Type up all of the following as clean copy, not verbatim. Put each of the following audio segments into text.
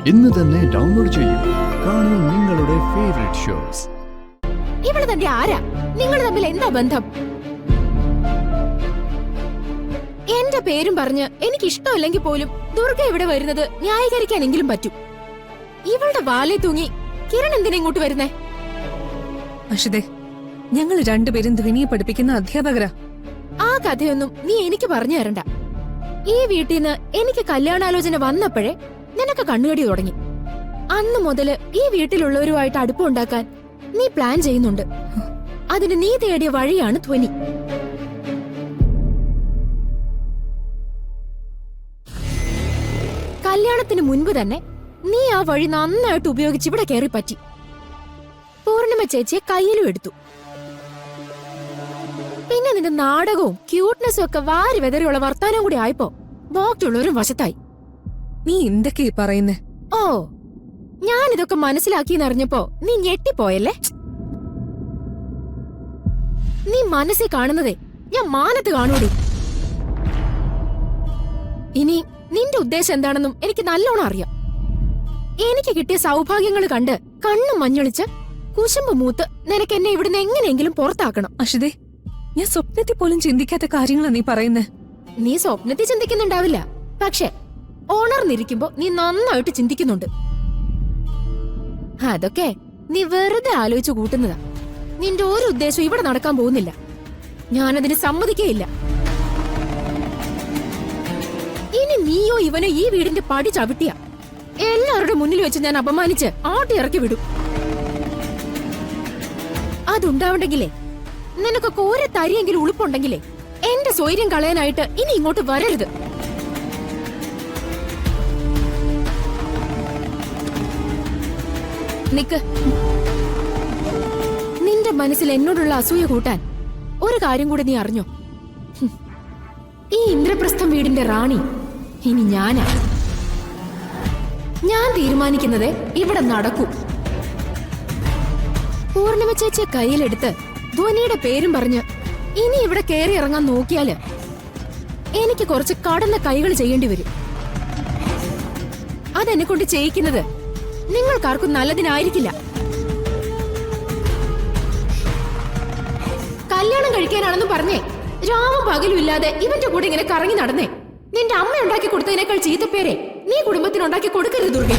ഇന്ന് തന്നെ ഡൗൺലോഡ് ചെയ്യൂ. കാണൂ നിങ്ങളുടെ ഫേവറേറ്റ് ഷോസ്. ഇവള് തന്റെ ആരാ? നിങ്ങൾ തമ്മിൽ എന്താ ബന്ധം? എന്റെ പേരും പറഞ്ഞ് എനിക്ക് ഇഷ്ടമല്ലെങ്കിൽ പോലും ദുർഗ ഇവിടെ വരുന്നത് ന്യായീകരിക്കാനെങ്കിലും പറ്റും. ഇവളുടെ വാലേ തൂങ്ങി കിരൺ എന്തിനാ ഇങ്ങോട്ട് വരുന്നേ? അഷിതേ, ഞങ്ങൾ രണ്ടുപേരും ധ്വനിയെ പഠിപ്പിക്കുന്ന അധ്യാപകരാ. ആ കഥയൊന്നും നീ എനിക്ക് പറഞ്ഞു തരണ്ട. ഈ വീട്ടിൽ നിന്ന് എനിക്ക് കല്യാണാലോചന വന്നപ്പോഴേ നിനക്ക് കണ്ണുകടി തുടങ്ങി. അന്ന് മുതല് ഈ വീട്ടിലുള്ളവരുമായിട്ട് അടുപ്പമുണ്ടാക്കാൻ നീ പ്ലാൻ ചെയ്യുന്നുണ്ട്. അതിന് നീ തേടിയ വഴിയാണ് ധ്വനി. കല്യാണത്തിന് മുൻപ് തന്നെ നീ ആ വഴി നന്നായിട്ട് ഉപയോഗിച്ച് ഇവിടെ കയറി പറ്റി. പൂർണിമ ചേച്ചിയെ കയ്യിലും എടുത്തു. പിന്നെ നിന്റെ നാടകവും ക്യൂട്ട്നെസ്സും ഒക്കെ വാരി വെതറിയുള്ള വർത്താനം കൂടി ആയപ്പോ ബാക്കിയുള്ളവരും വശത്തായി. നീ എന്തൊക്കെയാ പറയുന്നേ? ഓ, ഞാനിതൊക്കെ മനസ്സിലാക്കിയെന്നറിഞ്ഞപ്പോ നീ ഞെട്ടിപ്പോയല്ലേ? നീ മനസ്സിൽ കാണുന്നതേ ഞാൻ മാനത്ത് കാണൂടി. ഇനി നിന്റെ ഉദ്ദേശം എന്താണെന്നും എനിക്ക് നല്ലോണം അറിയാം. എനിക്ക് കിട്ടിയ സൗഭാഗ്യങ്ങൾ കണ്ട് കണ്ണും മഞ്ഞളിച്ച് കുശുമ്പ് മൂത്ത് നിനക്ക് എന്നെ ഇവിടുന്ന് എങ്ങനെയെങ്കിലും പുറത്താക്കണം. അഷിതേ, ഞാൻ സ്വപ്നത്തിൽ പോലും ചിന്തിക്കാത്ത കാര്യങ്ങളാ നീ പറയുന്നേ. നീ സ്വപ്നത്തിൽ ചിന്തിക്കുന്നുണ്ടാവില്ല, പക്ഷെ ഓണർന്നിരിക്കുമ്പോ നീ നന്നായിട്ട് ചിന്തിക്കുന്നുണ്ട്. അതൊക്കെ നീ വെറുതെ ആലോചിച്ചു കൂട്ടുന്നതാ. നിന്റെ ഒരു ഉദ്ദേശം ഇവിടെ നടക്കാൻ പോകുന്നില്ല. ഞാനതിന് സമ്മതിക്കേയില്ല. ഇനി നീയോ ഇവനോ ഈ വീടിന്റെ പടി ചവിട്ടിയ എല്ലാവരുടെ മുന്നിൽ വെച്ച് ഞാൻ അപമാനിച്ച് ആട്ടി ഇറക്കി വിടും. അതുണ്ടാവണ്ടെങ്കിലേ, നിനക്കൊക്കെ ഒരു തരിയെങ്കിലും ഉളുപ്പുണ്ടെങ്കിലേ എന്റെ സ്വൈര്യം കളയാനായിട്ട് ഇനി ഇങ്ങോട്ട് വരരുത്. നിക്ക്. നിന്റെ മനസ്സിൽ എന്നോടുള്ള അസൂയ കൂട്ടാൻ ഒരു കാര്യം കൂടി നീ അറിഞ്ഞോ? ഈ ഇന്ദ്രപ്രസ്ഥം വീടിന്റെ റാണി ഇനി ഞാനാ. ഞാൻ തീരുമാനിക്കുന്നത് ഇവിടെ നടക്കൂ. പൂർണിമ ചേച്ചിയെ കയ്യിലെടുത്ത് ധ്വനിയുടെ പേരും പറഞ്ഞ് ഇനി ഇവിടെ കയറി ഇറങ്ങാൻ നോക്കിയാല് എനിക്ക് കുറച്ച് കടന്ന കൈകൾ ചെയ്യേണ്ടി വരും. അതെന്നെ കൊണ്ട് ചെയ്യിക്കുന്നത് നിങ്ങൾക്കാർക്കും നല്ലതിനായിരിക്കില്ല. കല്യാണം കഴിക്കാനാണെന്ന് പറഞ്ഞേ രാവും പകലും ഇല്ലാതെ ഇവന്റെ കൂടെ ഇങ്ങനെ കറങ്ങി നടന്നേ നിന്റെ അമ്മ ഉണ്ടാക്കി കൊടുത്തതിനേക്കാൾ ചീത്തപ്പേരെ നീ കുടുംബത്തിനുണ്ടാക്കി കൊടുക്കരുത് ദുർഗ.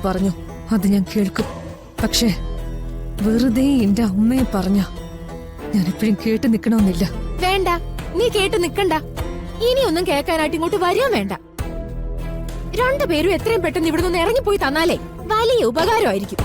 പറഞ്ഞു, അത് ഞാൻ കേൾക്കും. പക്ഷേ വെറുതെ എന്റെ അമ്മയെ പറഞ്ഞ ഞാൻ എപ്പോഴും കേട്ട് നിക്കണമെന്നില്ല. വേണ്ട, നീ കേട്ട് നിക്കണ്ട. ഇനിയൊന്നും കേൾക്കാനായിട്ട് ഇങ്ങോട്ട് വരാൻ വേണ്ട. രണ്ടുപേരും എത്രയും പെട്ടെന്ന് ഇവിടെ നിന്ന് ഇറങ്ങിപ്പോയി തന്നാലേ വലിയ ഉപകാരമായിരിക്കും.